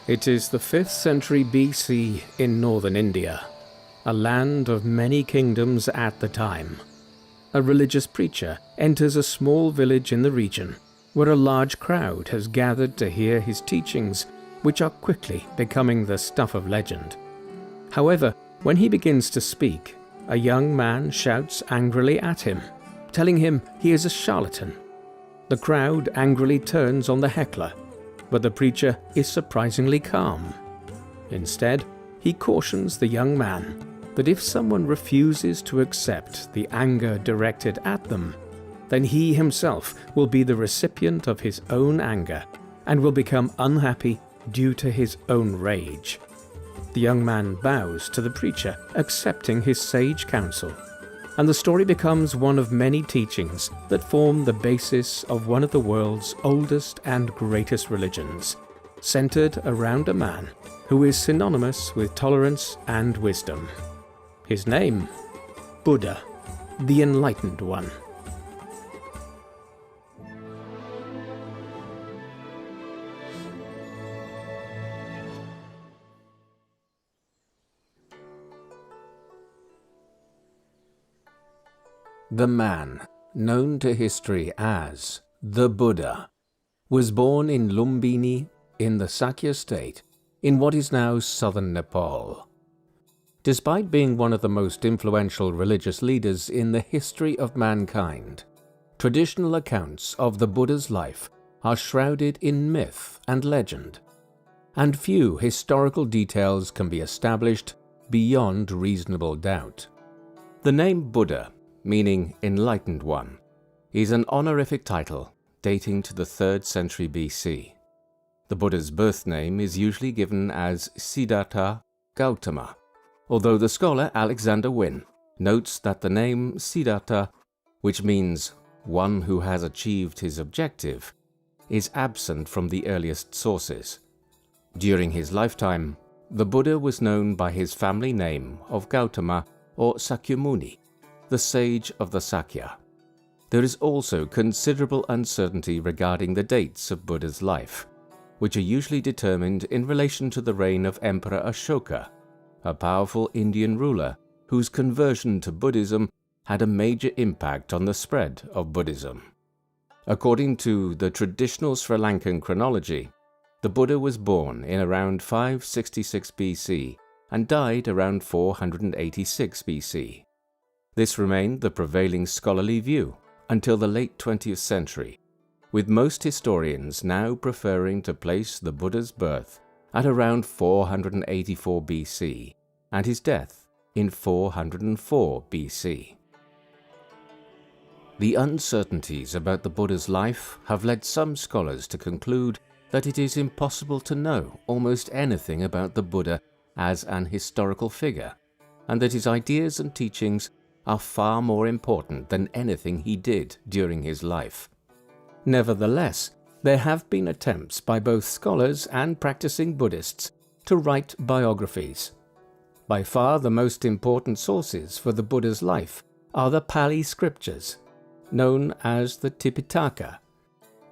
It is the 5th century BC in northern India, a land of many kingdoms at the time. A religious preacher enters a small village in the region, where a large crowd has gathered to hear his teachings, which are quickly becoming the stuff of legend. However, when he begins to speak, a young man shouts angrily at him, telling him he is a charlatan. The crowd angrily turns on the heckler, but the preacher is surprisingly calm. Instead, he cautions the young man that if someone refuses to accept the anger directed at them, then he himself will be the recipient of his own anger and will become unhappy due to his own rage. The young man bows to the preacher, accepting his sage counsel, and the story becomes one of many teachings that form the basis of one of the world's oldest and greatest religions, centered around a man who is synonymous with tolerance and wisdom. His name? Buddha, the Enlightened One. The man, known to history as the Buddha, was born in Lumbini in the Sakya state in what is now southern Nepal. Despite being one of the most influential religious leaders in the history of mankind, traditional accounts of the Buddha's life are shrouded in myth and legend, and few historical details can be established beyond reasonable doubt. The name Buddha, meaning Enlightened One, is an honorific title dating to the 3rd century BC. The Buddha's birth name is usually given as Siddhartha Gautama, although the scholar Alexander Wynne notes that the name Siddhartha, which means one who has achieved his objective, is absent from the earliest sources. During his lifetime, the Buddha was known by his family name of Gautama or Sakyamuni, the sage of the Sakya. There is also considerable uncertainty regarding the dates of Buddha's life, which are usually determined in relation to the reign of Emperor Ashoka, a powerful Indian ruler whose conversion to Buddhism had a major impact on the spread of Buddhism. According to the traditional Sri Lankan chronology, the Buddha was born in around 566 BC and died around 486 BC. This remained the prevailing scholarly view until the late 20th century, with most historians now preferring to place the Buddha's birth at around 484 BC and his death in 404 BC. The uncertainties about the Buddha's life have led some scholars to conclude that it is impossible to know almost anything about the Buddha as an historical figure, and that his ideas and teachings are far more important than anything he did during his life. Nevertheless, there have been attempts by both scholars and practicing Buddhists to write biographies. By far the most important sources for the Buddha's life are the Pali scriptures, known as the Tipitaka.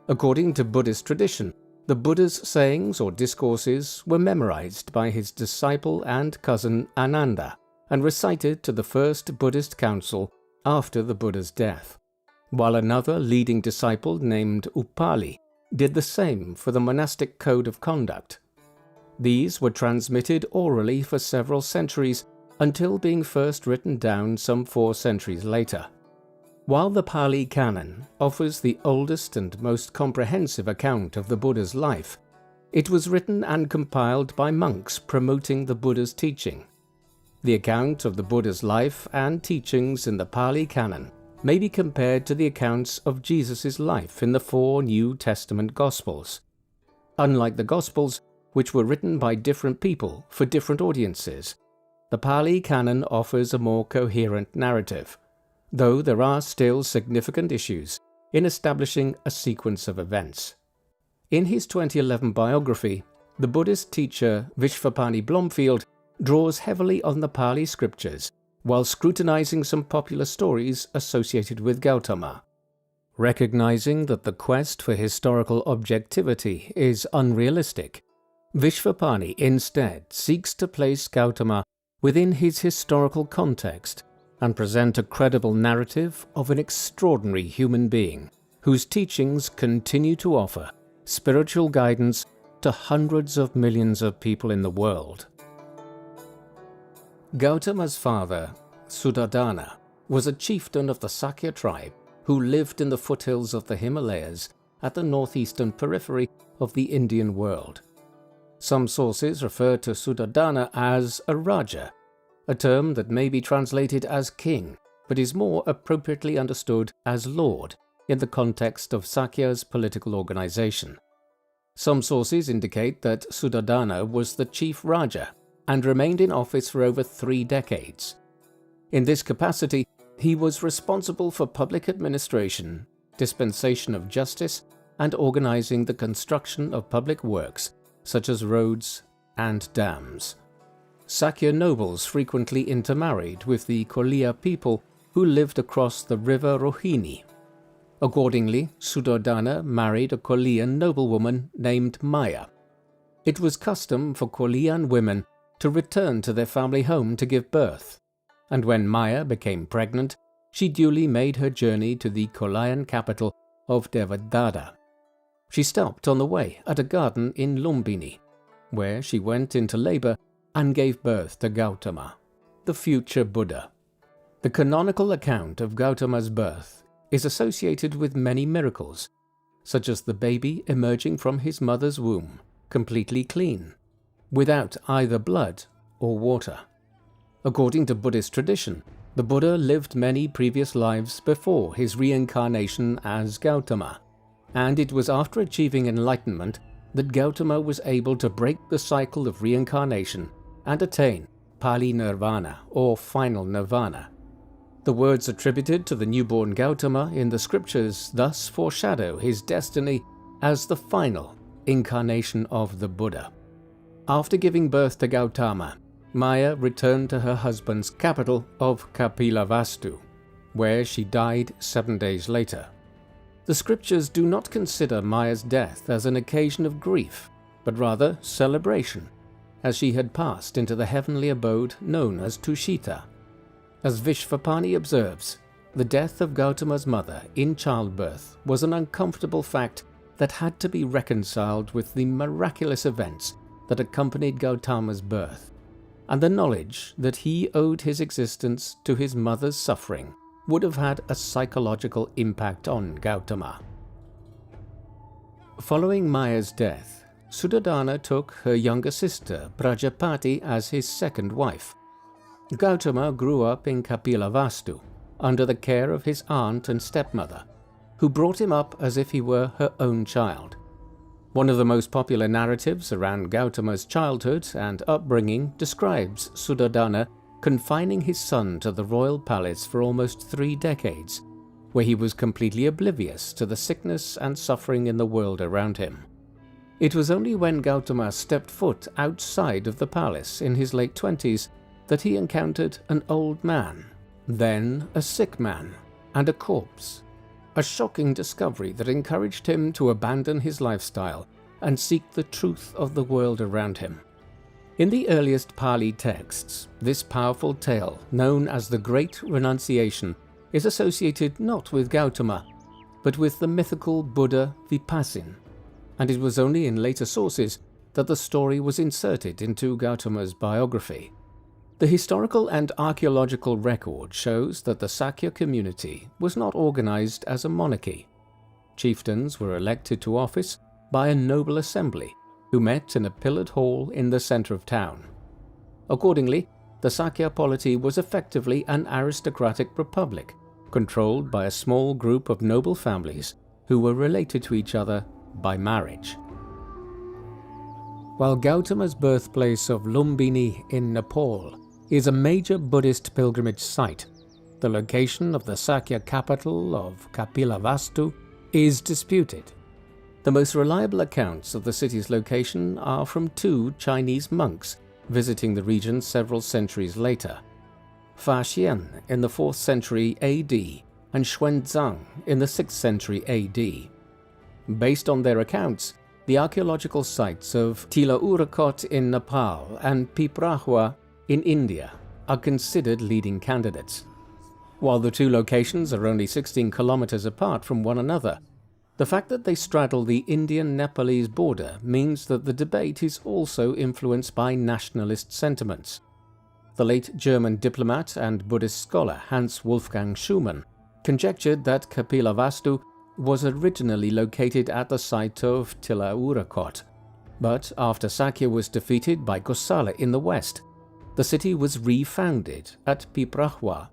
According to Buddhist tradition, the Buddha's sayings or discourses were memorized by his disciple and cousin Ananda and recited to the first Buddhist council after the Buddha's death, while another leading disciple named Upali did the same for the monastic code of conduct. These were transmitted orally for several centuries until being first written down some 4 centuries later. While the Pali Canon offers the oldest and most comprehensive account of the Buddha's life, it was written and compiled by monks promoting the Buddha's teaching. The account of the Buddha's life and teachings in the Pali Canon may be compared to the accounts of Jesus' life in the 4 New Testament Gospels. Unlike the Gospels, which were written by different people for different audiences, the Pali Canon offers a more coherent narrative, though there are still significant issues in establishing a sequence of events. In his 2011 biography, the Buddhist teacher Vishvapani Blomfield draws heavily on the Pali scriptures while scrutinizing some popular stories associated with Gautama. Recognizing that the quest for historical objectivity is unrealistic, Vishvapani instead seeks to place Gautama within his historical context and present a credible narrative of an extraordinary human being whose teachings continue to offer spiritual guidance to hundreds of millions of people in the world. Gautama's father, Suddhodana, was a chieftain of the Sakya tribe who lived in the foothills of the Himalayas at the northeastern periphery of the Indian world. Some sources refer to Suddhodana as a Raja, a term that may be translated as king, but is more appropriately understood as lord in the context of Sakya's political organization. Some sources indicate that Suddhodana was the chief Raja and remained in office for over 3 decades. In this capacity, he was responsible for public administration, dispensation of justice, and organizing the construction of public works such as roads and dams. Sakya nobles frequently intermarried with the Koliya people who lived across the river Rohini. Accordingly, Suddhodana married a Koliyan noblewoman named Maya. It was custom for Koliyan women to return to their family home to give birth, and when Maya became pregnant, she duly made her journey to the Koliyan capital of Devadatta. She stopped on the way at a garden in Lumbini, where she went into labor and gave birth to Gautama, the future Buddha. The canonical account of Gautama's birth is associated with many miracles, such as the baby emerging from his mother's womb completely clean, without either blood or water. According to Buddhist tradition, the Buddha lived many previous lives before his reincarnation as Gautama, and it was after achieving enlightenment that Gautama was able to break the cycle of reincarnation and attain Pali Nirvana, or final Nirvana. The words attributed to the newborn Gautama in the scriptures thus foreshadow his destiny as the final incarnation of the Buddha. After giving birth to Gautama, Maya returned to her husband's capital of Kapilavastu, where she died 7 days later. The scriptures do not consider Maya's death as an occasion of grief, but rather celebration, as she had passed into the heavenly abode known as Tushita. As Vishvapani observes, the death of Gautama's mother in childbirth was an uncomfortable fact that had to be reconciled with the miraculous events that accompanied Gautama's birth, and the knowledge that he owed his existence to his mother's suffering would have had a psychological impact on Gautama. Following Maya's death, Suddhodana took her younger sister Prajapati as his second wife. Gautama grew up in Kapilavastu under the care of his aunt and stepmother, who brought him up as if he were her own child. One of the most popular narratives around Gautama's childhood and upbringing describes Suddhodana confining his son to the royal palace for almost 3 decades, where he was completely oblivious to the sickness and suffering in the world around him. It was only when Gautama stepped foot outside of the palace in his late 20s that he encountered an old man, then a sick man, and a corpse. A shocking discovery that encouraged him to abandon his lifestyle and seek the truth of the world around him. In the earliest Pali texts, this powerful tale, known as the Great Renunciation, is associated not with Gautama, but with the mythical Buddha Vipassin, and it was only in later sources that the story was inserted into Gautama's biography. The historical and archaeological record shows that the Sakya community was not organized as a monarchy. Chieftains were elected to office by a noble assembly who met in a pillared hall in the center of town. Accordingly, the Sakya polity was effectively an aristocratic republic, controlled by a small group of noble families who were related to each other by marriage. While Gautama's birthplace of Lumbini in Nepal is a major Buddhist pilgrimage site, the location of the Sakya capital of Kapilavastu is disputed. The most reliable accounts of the city's location are from 2 Chinese monks visiting the region several centuries later, Fa Xian in the 4th century AD and Xuanzang in the 6th century AD. Based on their accounts, the archaeological sites of Tilaurukot in Nepal and Piprahua in India are considered leading candidates. While the two locations are only 16 kilometers apart from one another, the fact that they straddle the Indian-Nepalese border means that the debate is also influenced by nationalist sentiments. The late German diplomat and Buddhist scholar Hans Wolfgang Schumann conjectured that Kapilavastu was originally located at the site of Tilaurukot, but after Sakya was defeated by Kosala in the west, the city was refounded at Piprahua.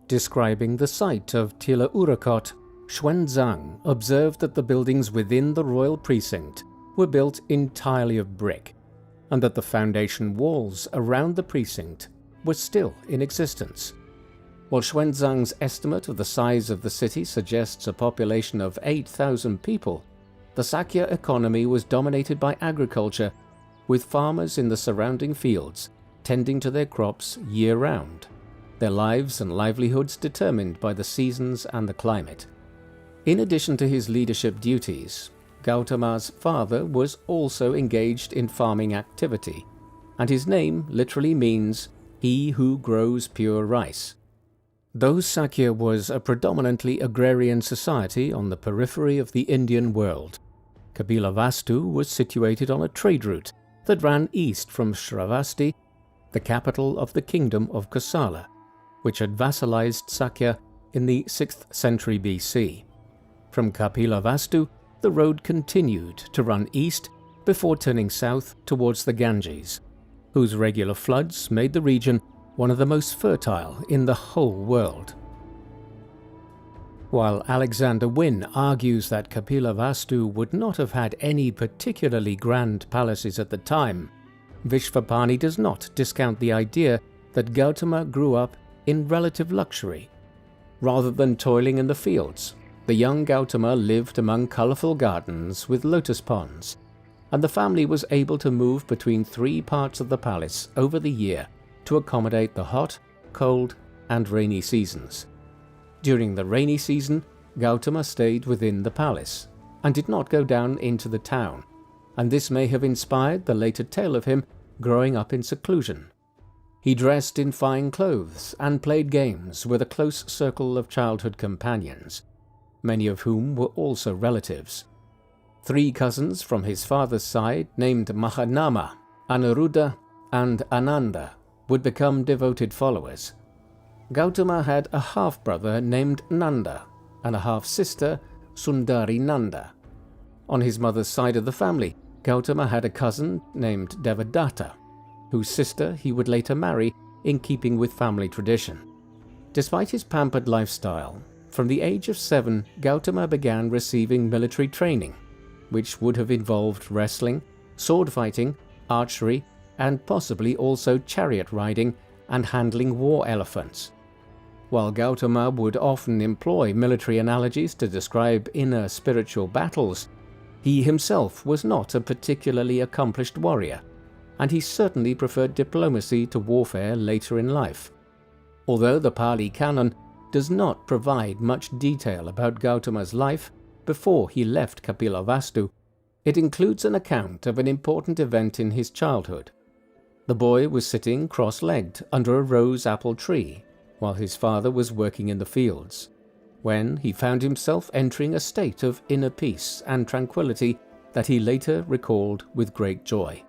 Describing the site of Tilaurukot, Xuanzang observed that the buildings within the royal precinct were built entirely of brick, and that the foundation walls around the precinct were still in existence. While Xuanzang's estimate of the size of the city suggests a population of 8,000 people, the Sakya economy was dominated by agriculture, with farmers in the surrounding fields tending to their crops year-round, their lives and livelihoods determined by the seasons and the climate. In addition to his leadership duties, Gautama's father was also engaged in farming activity, and his name literally means "he who grows pure rice." Though Sakya was a predominantly agrarian society on the periphery of the Indian world, Kapilavastu was situated on a trade route that ran east from Shravasti, the capital of the kingdom of Kosala, which had vassalized Sakya in the 6th century BC. From Kapilavastu, the road continued to run east before turning south towards the Ganges, whose regular floods made the region one of the most fertile in the whole world. While Alexander Wynne argues that Kapilavastu would not have had any particularly grand palaces at the time, Vishvapani does not discount the idea that Gautama grew up in relative luxury. Rather than toiling in the fields, the young Gautama lived among colourful gardens with lotus ponds, and the family was able to move between 3 parts of the palace over the year to accommodate the hot, cold, and rainy seasons. During the rainy season, Gautama stayed within the palace and did not go down into the town, and this may have inspired the later tale of him growing up in seclusion. He dressed in fine clothes and played games with a close circle of childhood companions, many of whom were also relatives. 3 cousins from his father's side, named Mahanama, Anuruddha, and Ananda, would become devoted followers. Gautama had a half-brother named Nanda and a half-sister, Sundari Nanda. On his mother's side of the family, Gautama had a cousin named Devadatta, whose sister he would later marry in keeping with family tradition. Despite his pampered lifestyle, from the age of 7, Gautama began receiving military training, which would have involved wrestling, sword fighting, archery, and possibly also chariot riding and handling war elephants. While Gautama would often employ military analogies to describe inner spiritual battles, he himself was not a particularly accomplished warrior, and he certainly preferred diplomacy to warfare later in life. Although the Pali Canon does not provide much detail about Gautama's life before he left Kapilavastu, it includes an account of an important event in his childhood. The boy was sitting cross-legged under a rose apple tree while his father was working in the fields, when he found himself entering a state of inner peace and tranquility that he later recalled with great joy.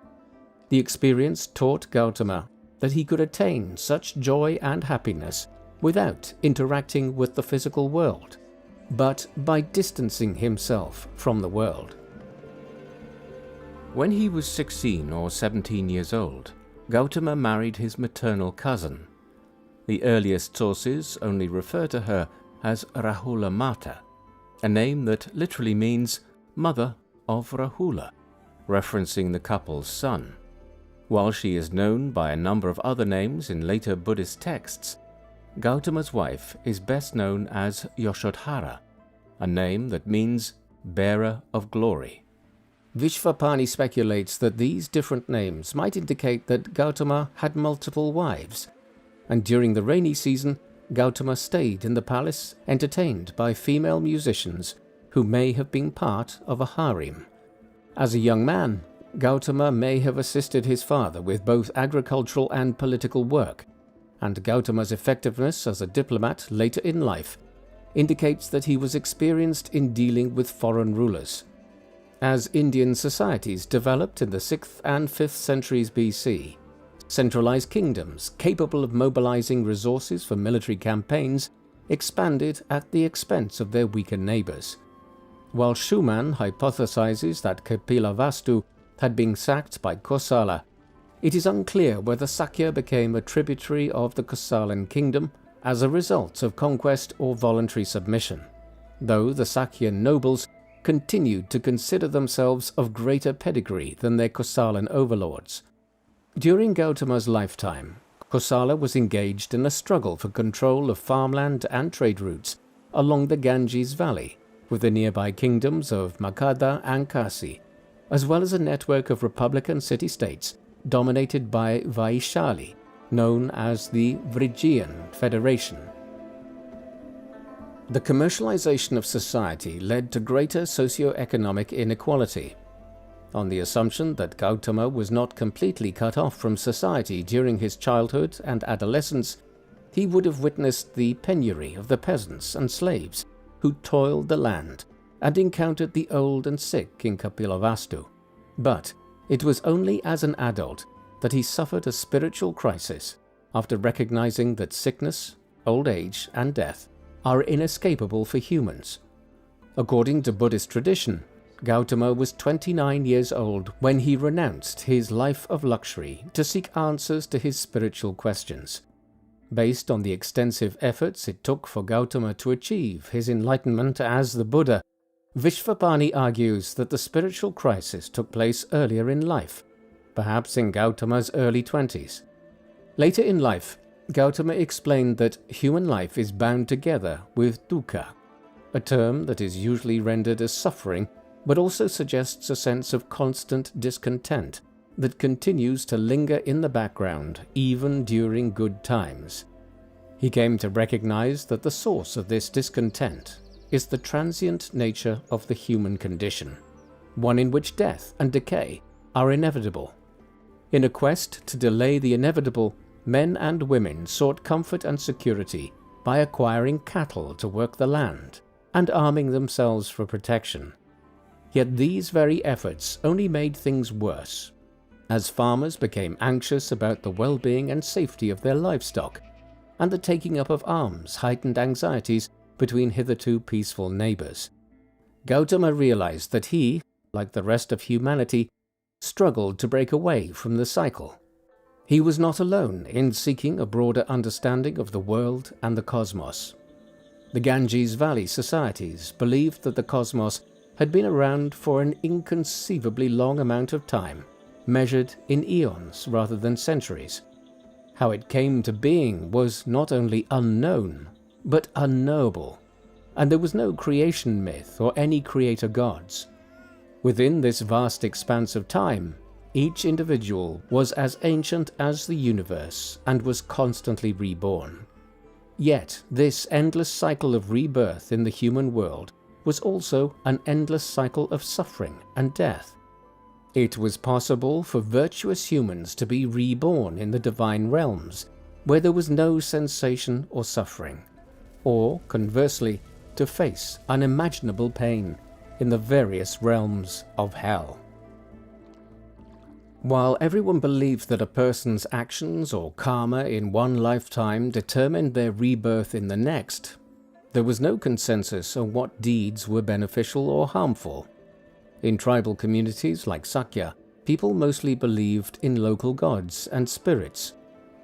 The experience taught Gautama that he could attain such joy and happiness without interacting with the physical world, but by distancing himself from the world. When he was 16 or 17 years old, Gautama married his maternal cousin. The earliest sources only refer to her as Rahula Mata, a name that literally means mother of Rahula, referencing the couple's son. While she is known by a number of other names in later Buddhist texts, Gautama's wife is best known as Yashodhara, a name that means bearer of glory. Vishvapani speculates that these different names might indicate that Gautama had multiple wives, and during the rainy season, Gautama stayed in the palace entertained by female musicians who may have been part of a harem. As a young man, Gautama may have assisted his father with both agricultural and political work, and Gautama's effectiveness as a diplomat later in life indicates that he was experienced in dealing with foreign rulers. As Indian societies developed in the 6th and 5th centuries BC, centralized kingdoms capable of mobilizing resources for military campaigns expanded at the expense of their weaker neighbors. While Schumann hypothesizes that Kapilavastu had been sacked by Kosala, it is unclear whether Sakya became a tributary of the Kosalan kingdom as a result of conquest or voluntary submission, though the Sakya nobles continued to consider themselves of greater pedigree than their Kosalan overlords. During Gautama's lifetime, Kosala was engaged in a struggle for control of farmland and trade routes along the Ganges Valley, with the nearby kingdoms of Magadha and Kasi, as well as a network of republican city-states dominated by Vaishali, known as the Vrijian Federation. The commercialization of society led to greater socio-economic inequality. On the assumption that Gautama was not completely cut off from society during his childhood and adolescence, he would have witnessed the penury of the peasants and slaves who toiled the land and encountered the old and sick in Kapilavastu. But it was only as an adult that he suffered a spiritual crisis after recognizing that sickness, old age, and death are inescapable for humans. According to Buddhist tradition, Gautama was 29 years old when he renounced his life of luxury to seek answers to his spiritual questions. Based on the extensive efforts it took for Gautama to achieve his enlightenment as the Buddha, Vishvapani argues that the spiritual crisis took place earlier in life, perhaps in Gautama's early 20s. Later in life, Gautama explained that human life is bound together with dukkha, a term that is usually rendered as suffering, but also suggests a sense of constant discontent that continues to linger in the background even during good times. He came to recognize that the source of this discontent is the transient nature of the human condition, one in which death and decay are inevitable. In a quest to delay the inevitable, men and women sought comfort and security by acquiring cattle to work the land and arming themselves for protection. Yet these very efforts only made things worse, as farmers became anxious about the well-being and safety of their livestock, and the taking up of arms heightened anxieties between hitherto peaceful neighbors. Gautama realized that he, like the rest of humanity, struggled to break away from the cycle. He was not alone in seeking a broader understanding of the world and the cosmos. The Ganges Valley societies believed that the cosmos had been around for an inconceivably long amount of time, measured in eons rather than centuries. How it came to being was not only unknown, but unknowable, and there was no creation myth or any creator gods. Within this vast expanse of time, each individual was as ancient as the universe and was constantly reborn. Yet this endless cycle of rebirth in the human world was also an endless cycle of suffering and death. It was possible for virtuous humans to be reborn in the divine realms, where there was no sensation or suffering, or, conversely, to face unimaginable pain in the various realms of hell. While everyone believed that a person's actions or karma in one lifetime determined their rebirth in the next, there was no consensus on what deeds were beneficial or harmful. In tribal communities like Sakya, people mostly believed in local gods and spirits,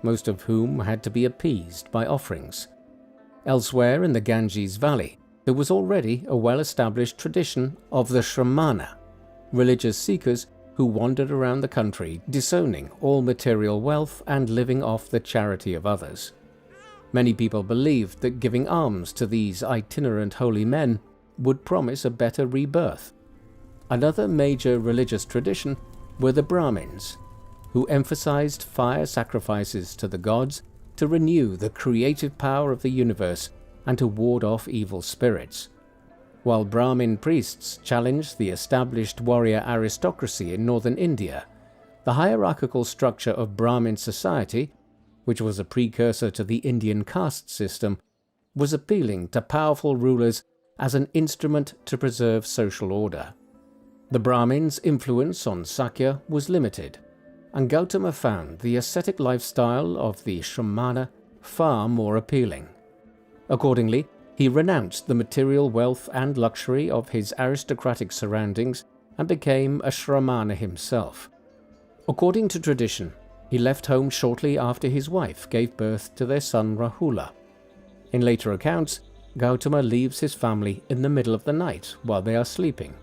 most of whom had to be appeased by offerings. Elsewhere in the Ganges Valley, there was already a well-established tradition of the Shramana, religious seekers who wandered around the country disowning all material wealth and living off the charity of others. Many people believed that giving alms to these itinerant holy men would promise a better rebirth. Another major religious tradition were the Brahmins, who emphasized fire sacrifices to the gods to renew the creative power of the universe and to ward off evil spirits. While Brahmin priests challenged the established warrior aristocracy in northern India, the hierarchical structure of Brahmin society, which was a precursor to the Indian caste system, was appealing to powerful rulers as an instrument to preserve social order. The Brahmins' influence on Sakya was limited, and Gautama found the ascetic lifestyle of the Shramana far more appealing. Accordingly, he renounced the material wealth and luxury of his aristocratic surroundings and became a Shramana himself. According to tradition, he left home shortly after his wife gave birth to their son Rahula. In later accounts, Gautama leaves his family in the middle of the night while they are sleeping.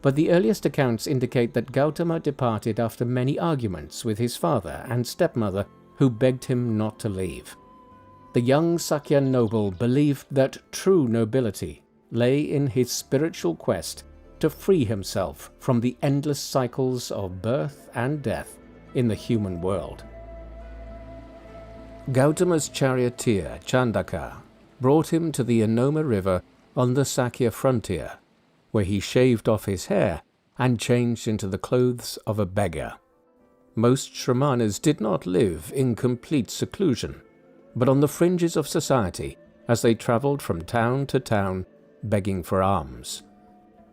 But the earliest accounts indicate that Gautama departed after many arguments with his father and stepmother, who begged him not to leave. The young Sakya noble believed that true nobility lay in his spiritual quest to free himself from the endless cycles of birth and death in the human world. Gautama's charioteer, Chandaka, brought him to the Anoma River on the Sakya frontier, where he shaved off his hair and changed into the clothes of a beggar. Most Shramanas did not live in complete seclusion, but on the fringes of society as they travelled from town to town begging for alms.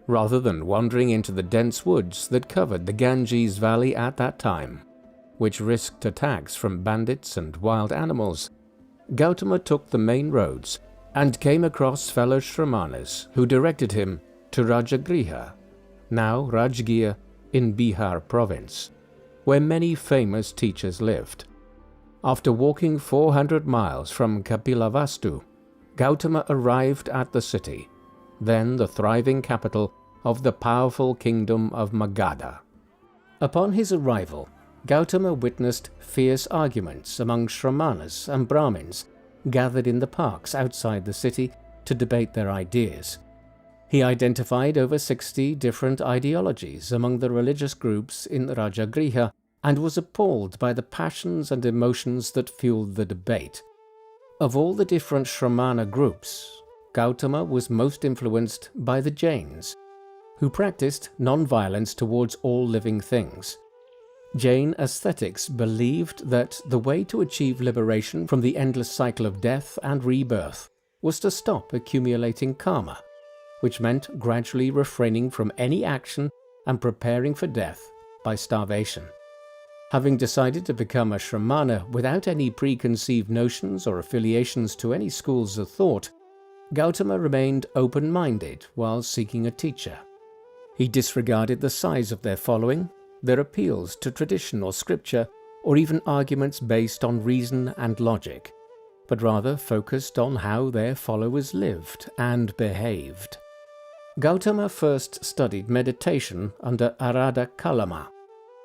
Rather than wandering into the dense woods that covered the Ganges Valley at that time, which risked attacks from bandits and wild animals, Gautama took the main roads and came across fellow Shramanas who directed him to Rajagriha, now Rajgir in Bihar province, where many famous teachers lived. After walking 400 miles from Kapilavastu, Gautama arrived at the city, then the thriving capital of the powerful kingdom of Magadha. Upon his arrival, Gautama witnessed fierce arguments among Shramanas and Brahmins gathered in the parks outside the city to debate their ideas. He identified over 60 different ideologies among the religious groups in Rajagriha and was appalled by the passions and emotions that fueled the debate. Of all the different Shramana groups, Gautama was most influenced by the Jains, who practiced non-violence towards all living things. Jain ascetics believed that the way to achieve liberation from the endless cycle of death and rebirth was to stop accumulating karma, which meant gradually refraining from any action and preparing for death by starvation. Having decided to become a Shramana without any preconceived notions or affiliations to any schools of thought, Gautama remained open-minded while seeking a teacher. He disregarded the size of their following, their appeals to tradition or scripture, or even arguments based on reason and logic, but rather focused on how their followers lived and behaved. Gautama first studied meditation under Arada Kalama,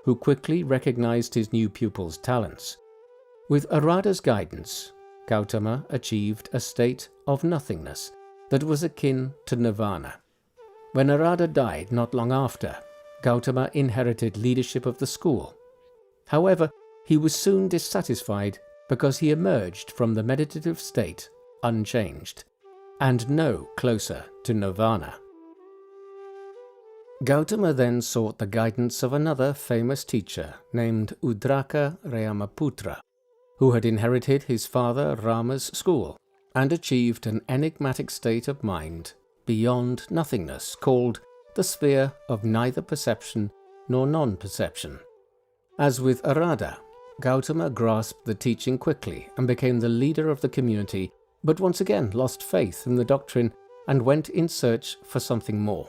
who quickly recognized his new pupil's talents. With Arada's guidance, Gautama achieved a state of nothingness that was akin to nirvana. When Arada died not long after, Gautama inherited leadership of the school. However, he was soon dissatisfied because he emerged from the meditative state unchanged, and no closer to nirvana. Gautama then sought the guidance of another famous teacher named Udraka Ramaputra, who had inherited his father Rama's school and achieved an enigmatic state of mind beyond nothingness called the sphere of neither perception nor non-perception. As with Arada, Gautama grasped the teaching quickly and became the leader of the community, but once again lost faith in the doctrine and went in search for something more.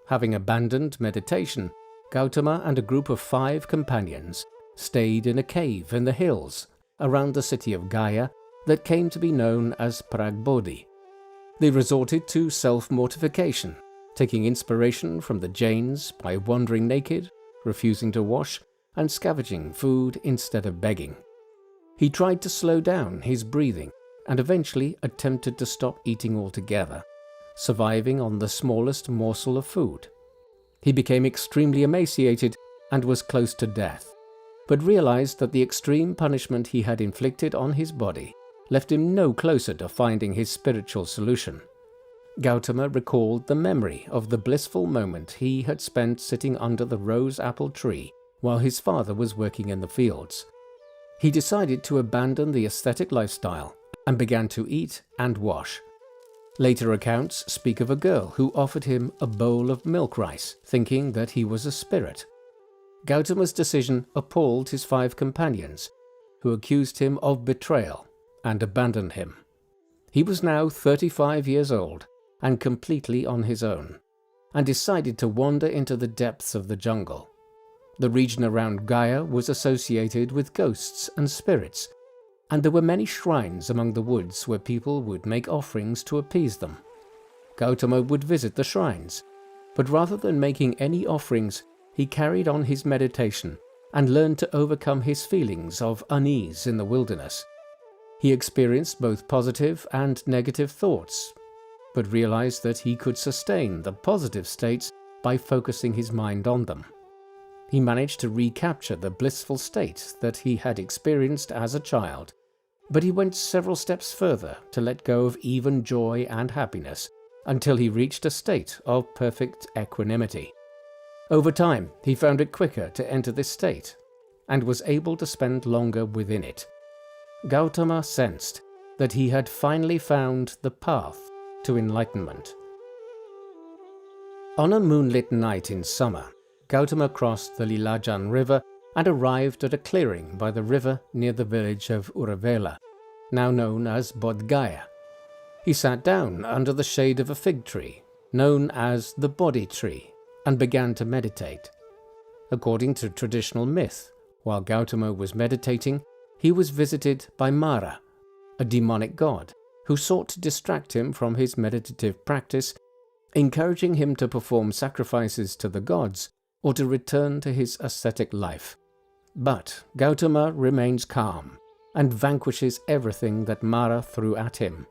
Having abandoned meditation, Gautama and a group of 5 companions stayed in a cave in the hills around the city of Gaya that came to be known as Pragbodhi. They resorted to self-mortification, taking inspiration from the Jains by wandering naked, refusing to wash, and scavenging food instead of begging. He tried to slow down his breathing and eventually attempted to stop eating altogether, surviving on the smallest morsel of food. He became extremely emaciated and was close to death, but realized that the extreme punishment he had inflicted on his body left him no closer to finding his spiritual solution. Gautama recalled the memory of the blissful moment he had spent sitting under the rose apple tree while his father was working in the fields. He decided to abandon the ascetic lifestyle and began to eat and wash. Later accounts speak of a girl who offered him a bowl of milk rice, thinking that he was a spirit. Gautama's decision appalled his 5 companions, who accused him of betrayal and abandoned him. He was now 35 years old and completely on his own, and decided to wander into the depths of the jungle. The region around Gaya was associated with ghosts and spirits, and there were many shrines among the woods where people would make offerings to appease them. Gautama would visit the shrines, but rather than making any offerings, he carried on his meditation and learned to overcome his feelings of unease in the wilderness. He experienced both positive and negative thoughts, but realized that he could sustain the positive states by focusing his mind on them. He managed to recapture the blissful state that he had experienced as a child, but he went several steps further to let go of even joy and happiness until he reached a state of perfect equanimity. Over time, he found it quicker to enter this state and was able to spend longer within it. Gautama sensed that he had finally found the path to enlightenment. On a moonlit night in summer, Gautama crossed the Lilajan river and arrived at a clearing by the river near the village of Uruvela, now known as Bodh Gaya. He sat down under the shade of a fig tree, known as the Bodhi tree, and began to meditate. According to traditional myth, while Gautama was meditating, he was visited by Mara, a demonic god, who sought to distract him from his meditative practice, encouraging him to perform sacrifices to the gods or to return to his ascetic life. But Gautama remains calm and vanquishes everything that Mara threw at him.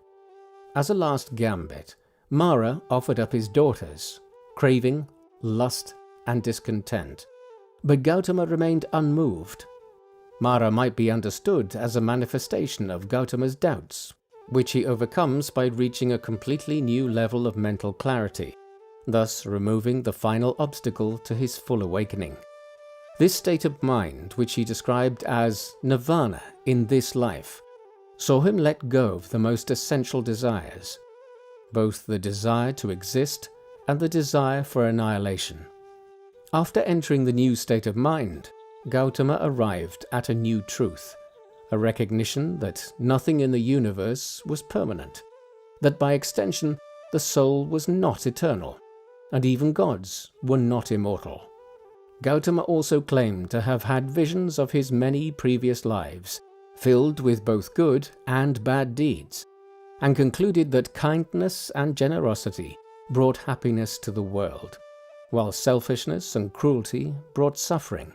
As a last gambit, Mara offered up his daughters, craving, lust, and discontent. But Gautama remained unmoved. Mara might be understood as a manifestation of Gautama's doubts, which he overcomes by reaching a completely new level of mental clarity, thus removing the final obstacle to his full awakening. This state of mind, which he described as nirvana in this life, saw him let go of the most essential desires, both the desire to exist and the desire for annihilation. After entering the new state of mind, Gautama arrived at a new truth, a recognition that nothing in the universe was permanent, that by extension the soul was not eternal, and even gods were not immortal. Gautama also claimed to have had visions of his many previous lives, filled with both good and bad deeds, and concluded that kindness and generosity brought happiness to the world, while selfishness and cruelty brought suffering.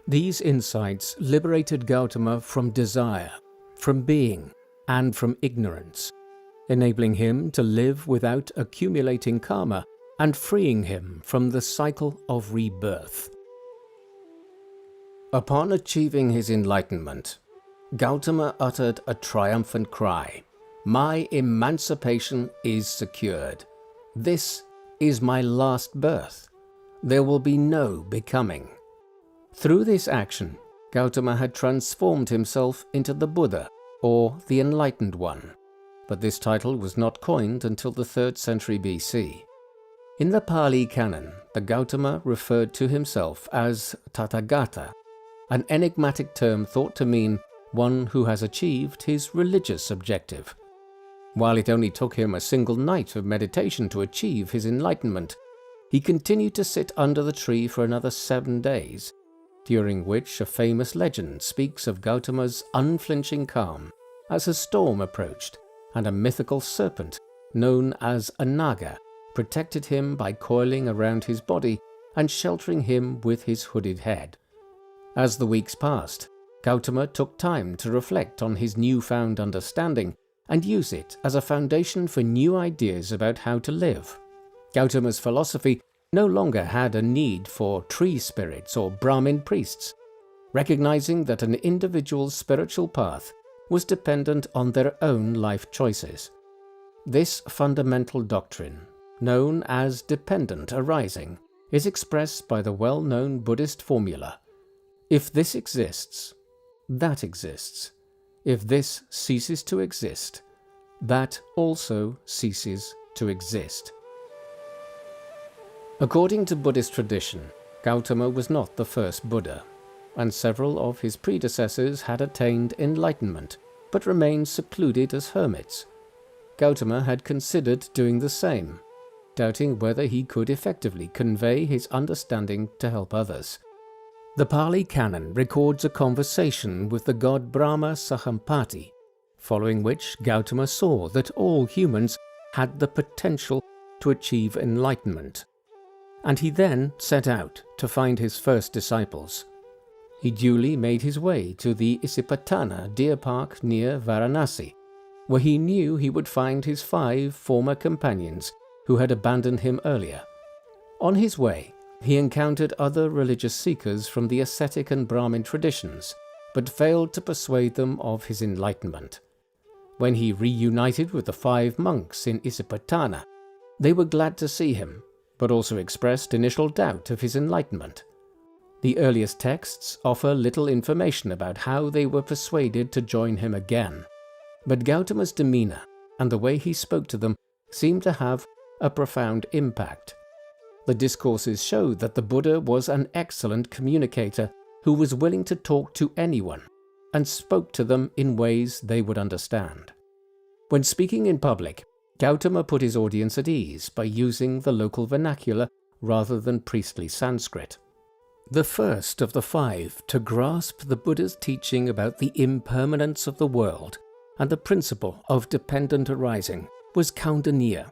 These insights liberated Gautama from desire, from being, and from ignorance, enabling him to live without accumulating karma and freeing him from the cycle of rebirth. Upon achieving his enlightenment, Gautama uttered a triumphant cry, "My emancipation is secured. This is my last birth. There will be no becoming." Through this action, Gautama had transformed himself into the Buddha, or the Enlightened One, but this title was not coined until the 3rd century BC. In the Pali Canon, the Gautama referred to himself as Tathagata, an enigmatic term thought to mean one who has achieved his religious objective. While it only took him a single night of meditation to achieve his enlightenment, he continued to sit under the tree for another 7 days, during which a famous legend speaks of Gautama's unflinching calm as a storm approached and a mythical serpent known as a naga protected him by coiling around his body and sheltering him with his hooded head. As the weeks passed, Gautama took time to reflect on his newfound understanding and use it as a foundation for new ideas about how to live. Gautama's philosophy no longer had a need for tree spirits or Brahmin priests, recognizing that an individual's spiritual path was dependent on their own life choices. This fundamental doctrine, known as dependent arising, is expressed by the well-known Buddhist formula: if this exists, that exists. If this ceases to exist, that also ceases to exist. According to Buddhist tradition, Gautama was not the first Buddha, and several of his predecessors had attained enlightenment but remained secluded as hermits. Gautama had considered doing the same, doubting whether he could effectively convey his understanding to help others. The Pali Canon records a conversation with the god Brahma Sahampati, following which Gautama saw that all humans had the potential to achieve enlightenment, and he then set out to find his first disciples. He duly made his way to the Isipatana deer park near Varanasi, where he knew he would find his 5 former companions who had abandoned him earlier. On his way, he encountered other religious seekers from the ascetic and Brahmin traditions, but failed to persuade them of his enlightenment. When he reunited with the 5 monks in Isipatana, they were glad to see him, but also expressed initial doubt of his enlightenment. The earliest texts offer little information about how they were persuaded to join him again, but Gautama's demeanor and the way he spoke to them seemed to have a profound impact. The discourses show that the Buddha was an excellent communicator who was willing to talk to anyone and spoke to them in ways they would understand. When speaking in public, Gautama put his audience at ease by using the local vernacular rather than priestly Sanskrit. The first of the 5 to grasp the Buddha's teaching about the impermanence of the world and the principle of dependent arising was Kaundinya,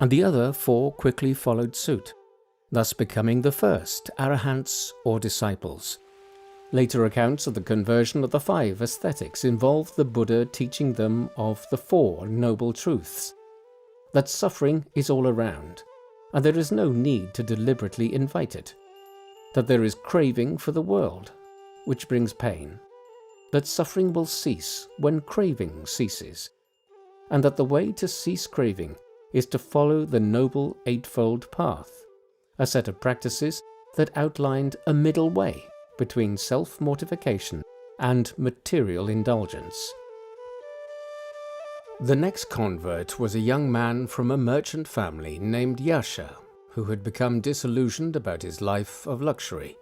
and the other 4 quickly followed suit, thus becoming the first arahants or disciples. Later accounts of the conversion of the 5 ascetics involve the Buddha teaching them of the 4 noble truths: that suffering is all around, and there is no need to deliberately invite it; that there is craving for the world, which brings pain; that suffering will cease when craving ceases; and that the way to cease craving is to follow the noble Eightfold Path, a set of practices that outlined a middle way between self-mortification and material indulgence. The next convert was a young man from a merchant family named Yasha, who had become disillusioned about his life of luxury.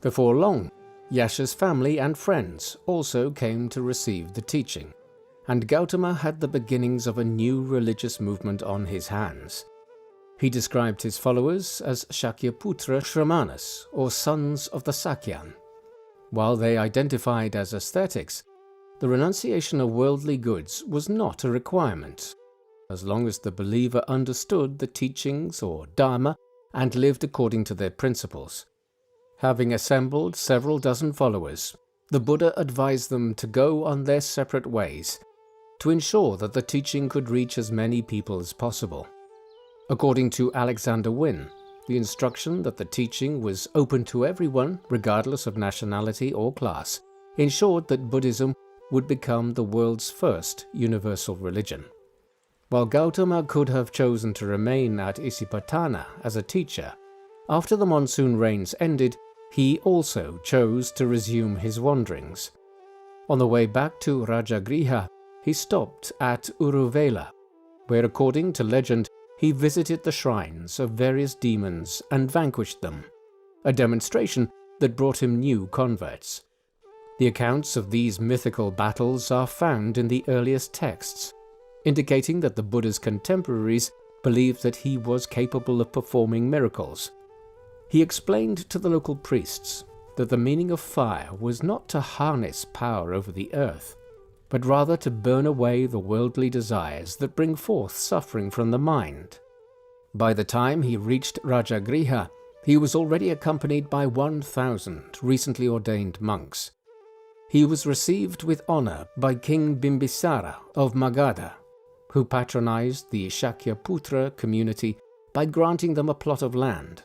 Before long, Yasha's family and friends also came to receive the teaching, and Gautama had the beginnings of a new religious movement on his hands. He described his followers as Shakyaputra Shramanas, or sons of the Sakyan. While they identified as ascetics, the renunciation of worldly goods was not a requirement, as long as the believer understood the teachings or dharma and lived according to their principles. Having assembled several dozen followers, the Buddha advised them to go on their separate ways to ensure that the teaching could reach as many people as possible. According to Alexander Wynne, the instruction that the teaching was open to everyone, regardless of nationality or class, ensured that Buddhism would become the world's first universal religion. While Gautama could have chosen to remain at Isipatana as a teacher, after the monsoon rains ended, he also chose to resume his wanderings. On the way back to Rajagriha, he stopped at Uruvela, where, according to legend, he visited the shrines of various demons and vanquished them, a demonstration that brought him new converts. The accounts of these mythical battles are found in the earliest texts, indicating that the Buddha's contemporaries believed that he was capable of performing miracles. He explained to the local priests that the meaning of fire was not to harness power over the earth, but rather to burn away the worldly desires that bring forth suffering from the mind. By the time he reached Rajagriha, he was already accompanied by 1,000 recently ordained monks. He was received with honor by King Bimbisara of Magadha, who patronized the Shakyaputra community by granting them a plot of land.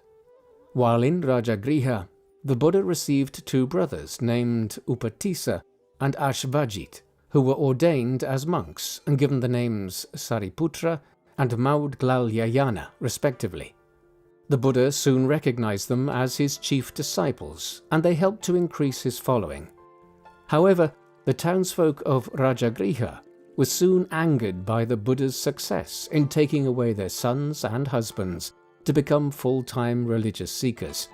While in Rajagriha, the Buddha received 2 brothers named Upatissa and Ashvajit, who were ordained as monks and given the names Sariputra and Maudgalyayana, respectively. The Buddha soon recognized them as his chief disciples, and they helped to increase his following. However, the townsfolk of Rajagriha were soon angered by the Buddha's success in taking away their sons and husbands to become full-time religious seekers.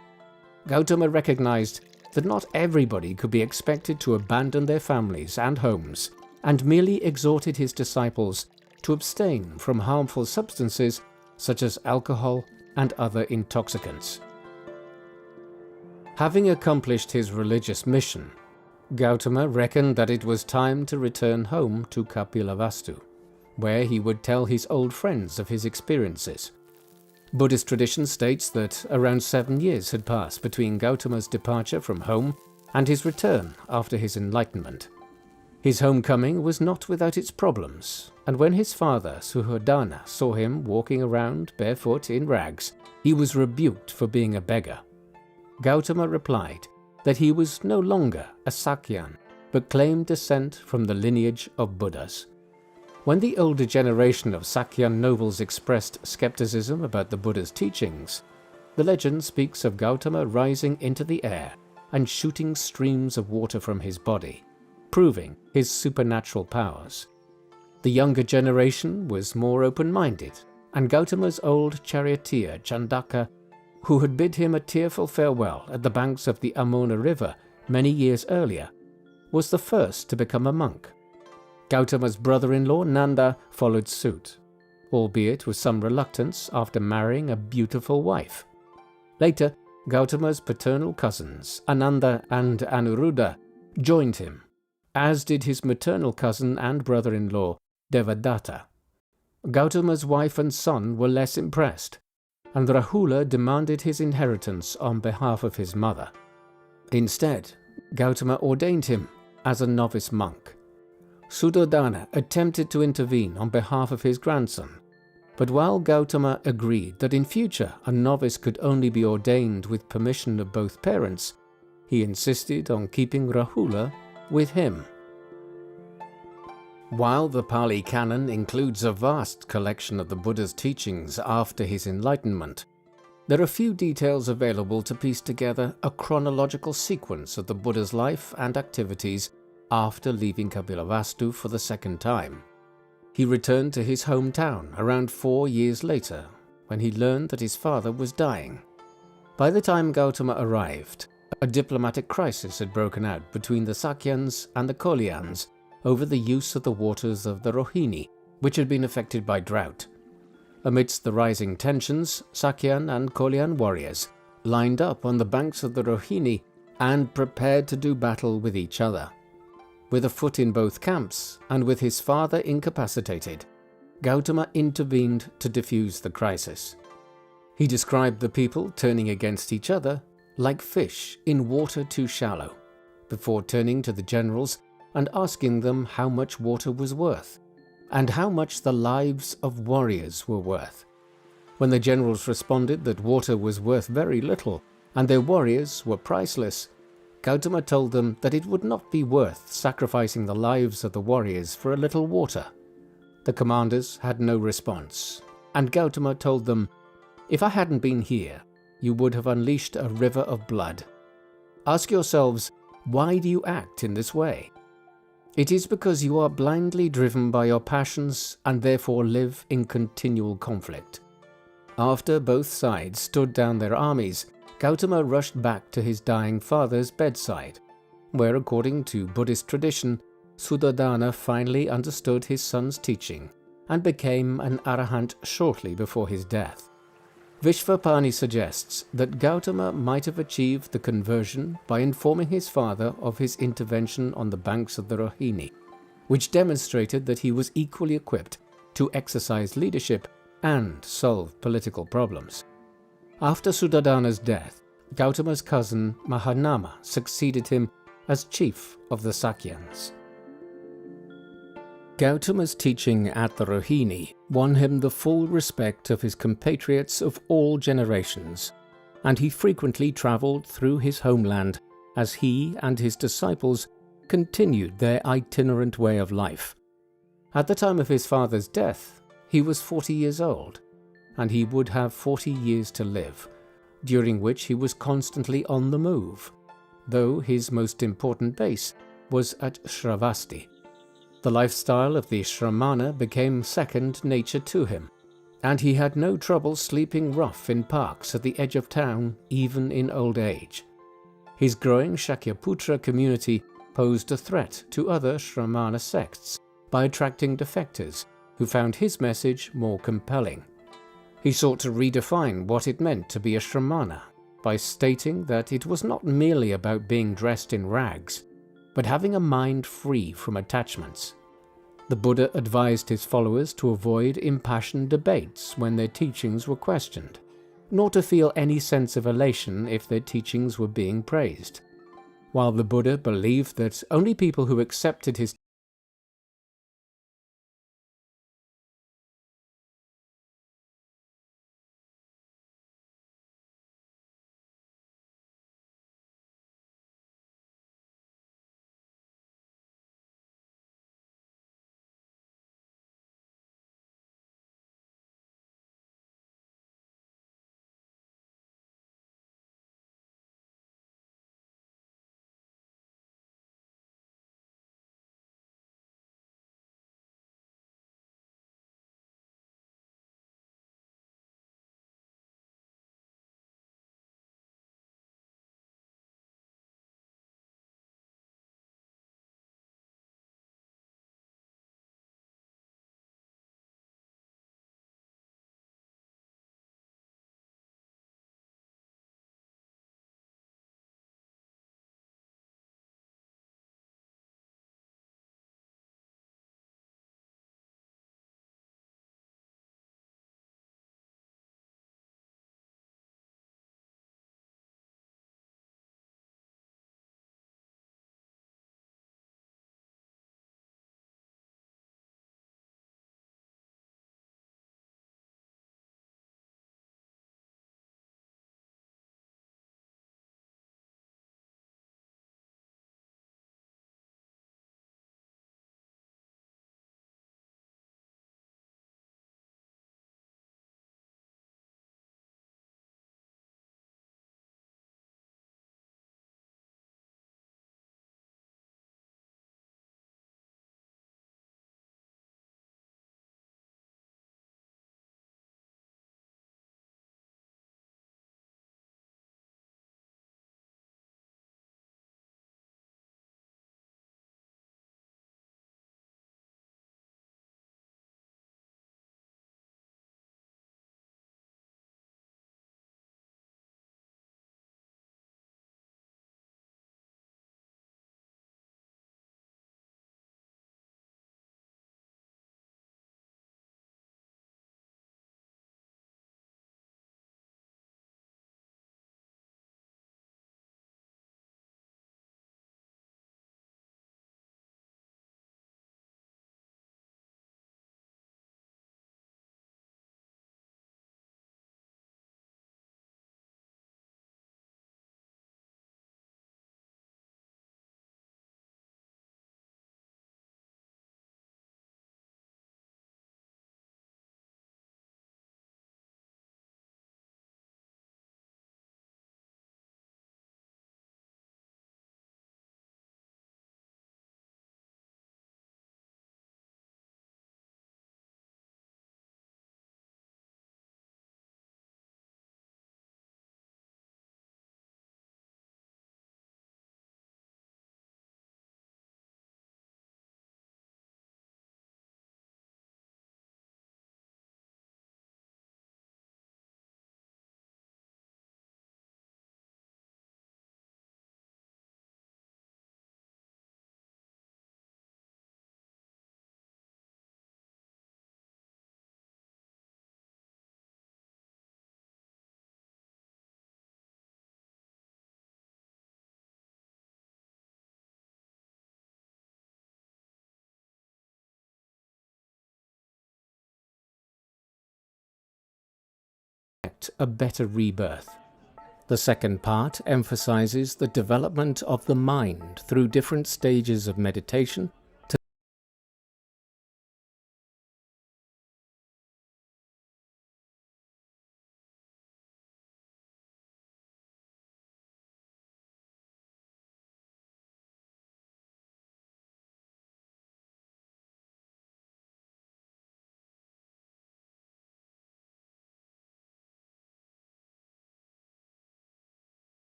Gautama recognized that not everybody could be expected to abandon their families and homes, and merely exhorted his disciples to abstain from harmful substances such as alcohol and other intoxicants. Having accomplished his religious mission, Gautama reckoned that it was time to return home to Kapilavastu, where he would tell his old friends of his experiences. Buddhist tradition states that around 7 years had passed between Gautama's departure from home and his return after his enlightenment. His homecoming was not without its problems, and when his father Suhodana saw him walking around barefoot in rags, he was rebuked for being a beggar. Gautama replied that he was no longer a Sakyan, but claimed descent from the lineage of Buddhas. When the older generation of Sakyan nobles expressed skepticism about the Buddha's teachings, the legend speaks of Gautama rising into the air and shooting streams of water from his body, proving his supernatural powers. The younger generation was more open-minded, and Gautama's old charioteer Chandaka, who had bid him a tearful farewell at the banks of the Amona River many years earlier, was the first to become a monk. Gautama's brother-in-law Nanda followed suit, albeit with some reluctance after marrying a beautiful wife. Later, Gautama's paternal cousins Ananda and Anuruddha joined him, as did his maternal cousin and brother-in-law Devadatta. Gautama's wife and son were less impressed, and Rahula demanded his inheritance on behalf of his mother. Instead, Gautama ordained him as a novice monk. Suddhodana attempted to intervene on behalf of his grandson, but while Gautama agreed that in future a novice could only be ordained with permission of both parents, he insisted on keeping Rahula with him. While the Pali Canon includes a vast collection of the Buddha's teachings after his enlightenment, there are few details available to piece together a chronological sequence of the Buddha's life and activities after leaving Kapilavastu for the second time. He returned to his hometown around 4 years later, when he learned that his father was dying. By the time Gautama arrived, a diplomatic crisis had broken out between the Sakyans and the Kolyans over the use of the waters of the Rohini, which had been affected by drought. Amidst the rising tensions, Sakyan and Kolyan warriors lined up on the banks of the Rohini and prepared to do battle with each other. With a foot in both camps, and with his father incapacitated, Gautama intervened to defuse the crisis. He described the people turning against each other like fish in water too shallow, before turning to the generals and asking them how much water was worth, and how much the lives of warriors were worth. When the generals responded that water was worth very little, and their warriors were priceless, Gautama told them that it would not be worth sacrificing the lives of the warriors for a little water. The commanders had no response, and Gautama told them, "If I hadn't been here, you would have unleashed a river of blood. Ask yourselves, why do you act in this way? It is because you are blindly driven by your passions and therefore live in continual conflict." After both sides stood down their armies, Gautama rushed back to his dying father's bedside, where, according to Buddhist tradition, Suddhodana finally understood his son's teaching and became an arahant shortly before his death. Vishvapani suggests that Gautama might have achieved the conversion by informing his father of his intervention on the banks of the Rohini, which demonstrated that he was equally equipped to exercise leadership and solve political problems. After Suddhodana's death, Gautama's cousin Mahanama succeeded him as chief of the Sakyans. Gautama's teaching at the Rohini won him the full respect of his compatriots of all generations, and he frequently travelled through his homeland as he and his disciples continued their itinerant way of life. At the time of his father's death, he was 40 years old, and he would have 40 years to live, during which he was constantly on the move, though his most important base was at Shravasti. The lifestyle of the Shramana became second nature to him, and he had no trouble sleeping rough in parks at the edge of town even in old age. His growing Shakyaputra community posed a threat to other Shramana sects by attracting defectors who found his message more compelling. He sought to redefine what it meant to be a Shramana by stating that it was not merely about being dressed in rags, but having a mind free from attachments. The Buddha advised his followers to avoid impassioned debates when their teachings were questioned, nor to feel any sense of elation if their teachings were being praised. While the Buddha believed that only people who accepted his a better rebirth. The second part emphasizes the development of the mind through different stages of meditation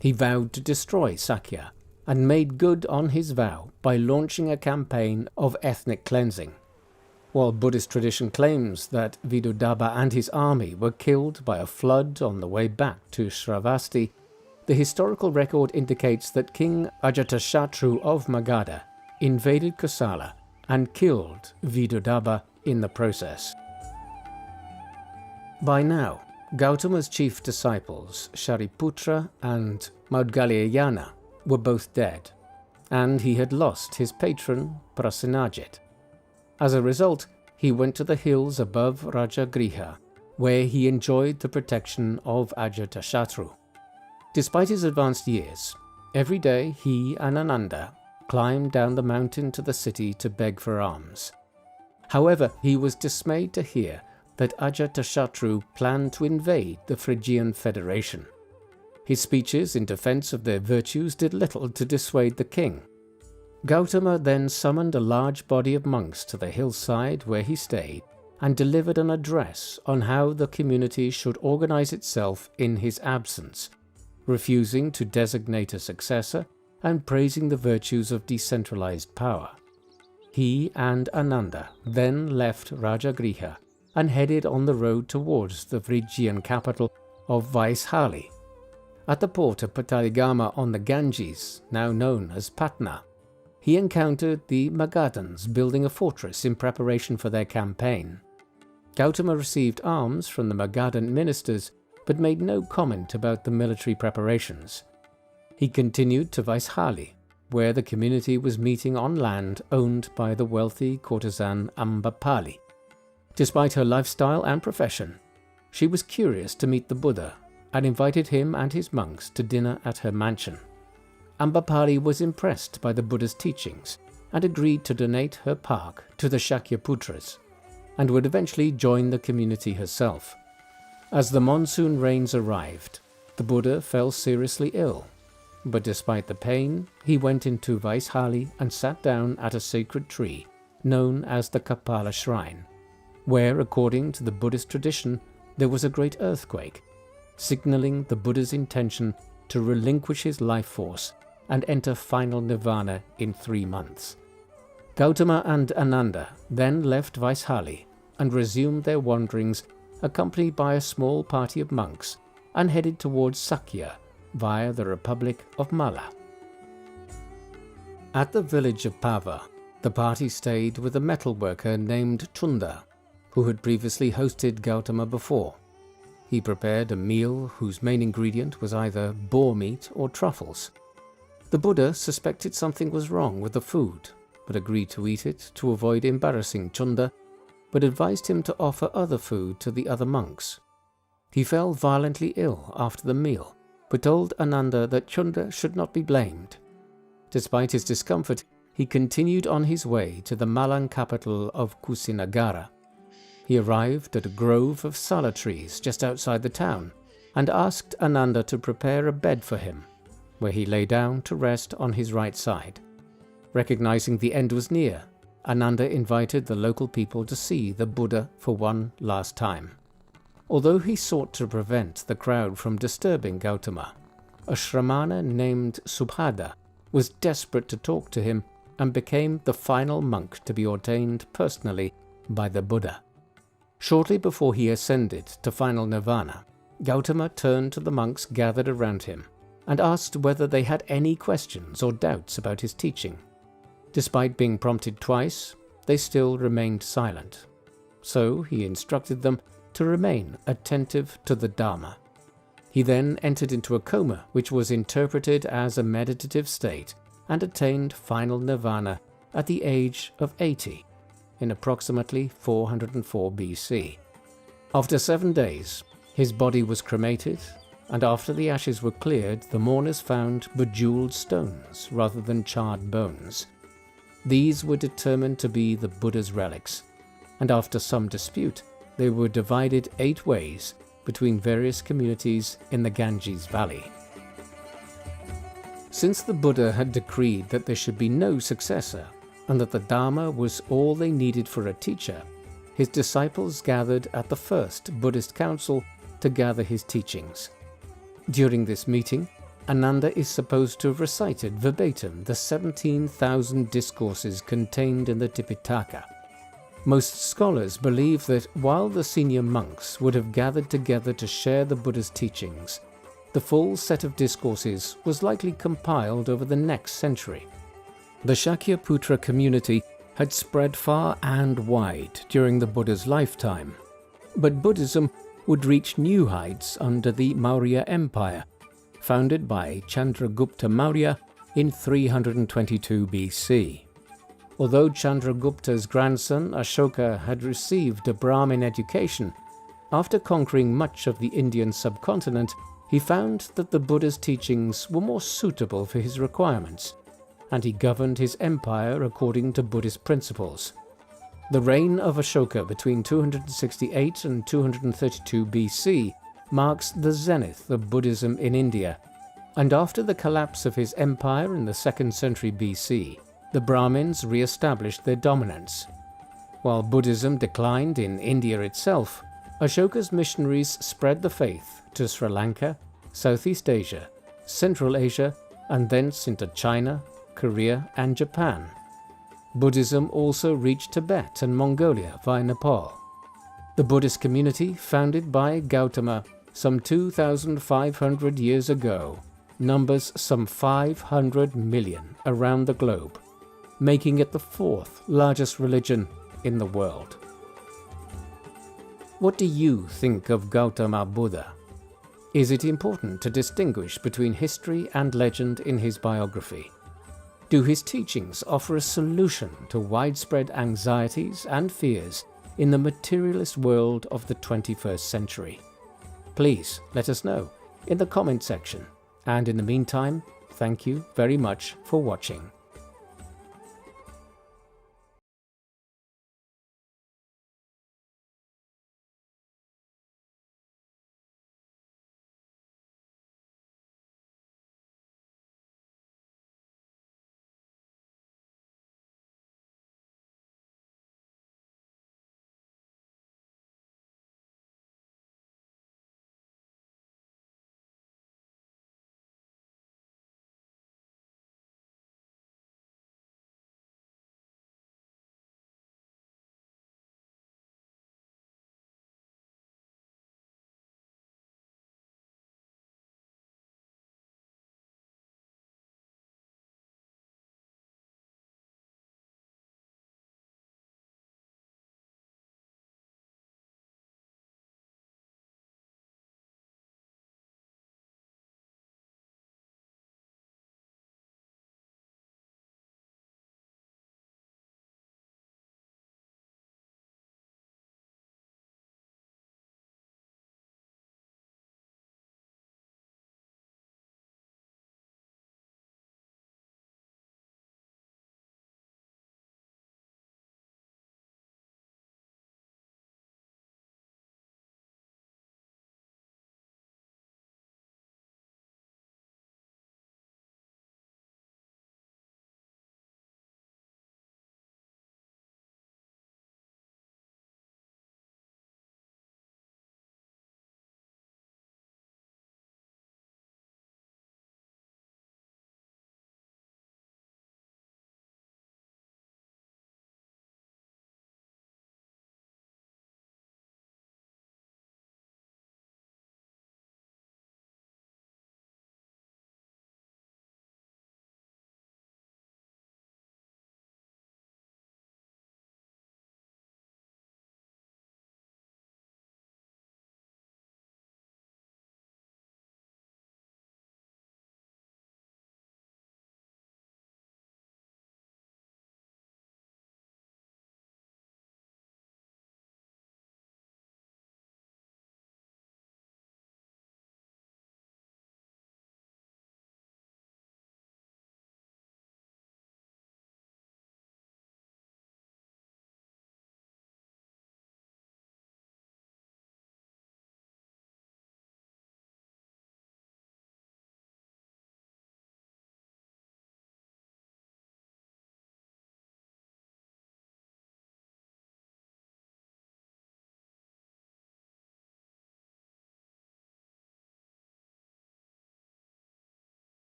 He vowed to destroy Sakya and made good on his vow by launching a campaign of ethnic cleansing. While Buddhist tradition claims that Vidudaba and his army were killed by a flood on the way back to Shravasti, the historical record indicates that King Ajatashatru of Magadha invaded Kosala and killed Vidudaba in the process. By now, Gautama's chief disciples, Shariputra and Maudgalyayana, were both dead, and he had lost his patron, Prasenajit. As a result, he went to the hills above Rajagriha, where he enjoyed the protection of Ajatashatru. Despite his advanced years, every day he and Ananda climbed down the mountain to the city to beg for alms. However, he was dismayed to hear that Ajatashatru planned to invade the Phrygian Federation. His speeches in defense of their virtues did little to dissuade the king. Gautama then summoned a large body of monks to the hillside where he stayed and delivered an address on how the community should organize itself in his absence, refusing to designate a successor and praising the virtues of decentralized power. He and Ananda then left Rajagriha and headed on the road towards the Phrygian capital of Vaishali. At the port of Pataligama on the Ganges, now known as Patna, he encountered the Magadhans building a fortress in preparation for their campaign. Gautama received alms from the Magadhan ministers but made no comment about the military preparations. He continued to Vaishali, where the community was meeting on land owned by the wealthy courtesan Ambapali. Despite her lifestyle and profession, she was curious to meet the Buddha and invited him and his monks to dinner at her mansion. Ambapali was impressed by the Buddha's teachings and agreed to donate her park to the Shakyaputras and would eventually join the community herself. As the monsoon rains arrived, the Buddha fell seriously ill, but despite the pain, he went into Vaishali and sat down at a sacred tree known as the Kapala Shrine, where, according to the Buddhist tradition, there was a great earthquake, signaling the Buddha's intention to relinquish his life force and enter final nirvana in 3 months. Gautama and Ananda then left Vaishali and resumed their wanderings, accompanied by a small party of monks, and headed towards Sakya via the Republic of Mala. At the village of Pava, the party stayed with a metalworker named Chunda, who had previously hosted Gautama before. He prepared a meal whose main ingredient was either boar meat or truffles. The Buddha suspected something was wrong with the food, but agreed to eat it to avoid embarrassing Chunda, but advised him to offer other food to the other monks. He fell violently ill after the meal, but told Ananda that Chunda should not be blamed. Despite his discomfort, he continued on his way to the Malang capital of Kusinagara. He arrived at a grove of sala trees just outside the town and asked Ananda to prepare a bed for him, where he lay down to rest on his right side. Recognizing the end was near, Ananda invited the local people to see the Buddha for one last time. Although he sought to prevent the crowd from disturbing Gautama, a Shramana named Subhada was desperate to talk to him and became the final monk to be ordained personally by the Buddha. Shortly before he ascended to final nirvana, Gautama turned to the monks gathered around him and asked whether they had any questions or doubts about his teaching. Despite being prompted twice, they still remained silent. So he instructed them to remain attentive to the Dharma. He then entered into a coma, which was interpreted as a meditative state, and attained final nirvana at the age of 80 in approximately 404 BC. After 7 days, his body was cremated, and after the ashes were cleared, the mourners found bejeweled stones rather than charred bones. These were determined to be the Buddha's relics, and after some dispute, they were divided 8 ways between various communities in the Ganges Valley. Since the Buddha had decreed that there should be no successor, and that the Dharma was all they needed for a teacher, his disciples gathered at the first Buddhist council to gather his teachings. During this meeting, Ananda is supposed to have recited verbatim the 17,000 discourses contained in the Tipitaka. Most scholars believe that while the senior monks would have gathered together to share the Buddha's teachings, the full set of discourses was likely compiled over the next century. The Shakyaputra community had spread far and wide during the Buddha's lifetime, but Buddhism would reach new heights under the Maurya Empire, founded by Chandragupta Maurya in 322 BC. Although Chandragupta's grandson Ashoka had received a Brahmin education, after conquering much of the Indian subcontinent, he found that the Buddha's teachings were more suitable for his requirements, and he governed his empire according to Buddhist principles. The reign of Ashoka between 268 and 232 BC marks the zenith of Buddhism in India, and after the collapse of his empire in the 2nd century BC, the Brahmins re-established their dominance. While Buddhism declined in India itself, Ashoka's missionaries spread the faith to Sri Lanka, Southeast Asia, Central Asia, and thence into China, Korea, and Japan. Buddhism also reached Tibet and Mongolia via Nepal. The Buddhist community, founded by Gautama some 2,500 years ago, numbers some 500 million around the globe, making it the 4th largest religion in the world. What do you think of Gautama Buddha? Is it important to distinguish between history and legend in his biography? Do his teachings offer a solution to widespread anxieties and fears in the materialist world of the 21st century? Please let us know in the comment section. And in the meantime, thank you very much for watching.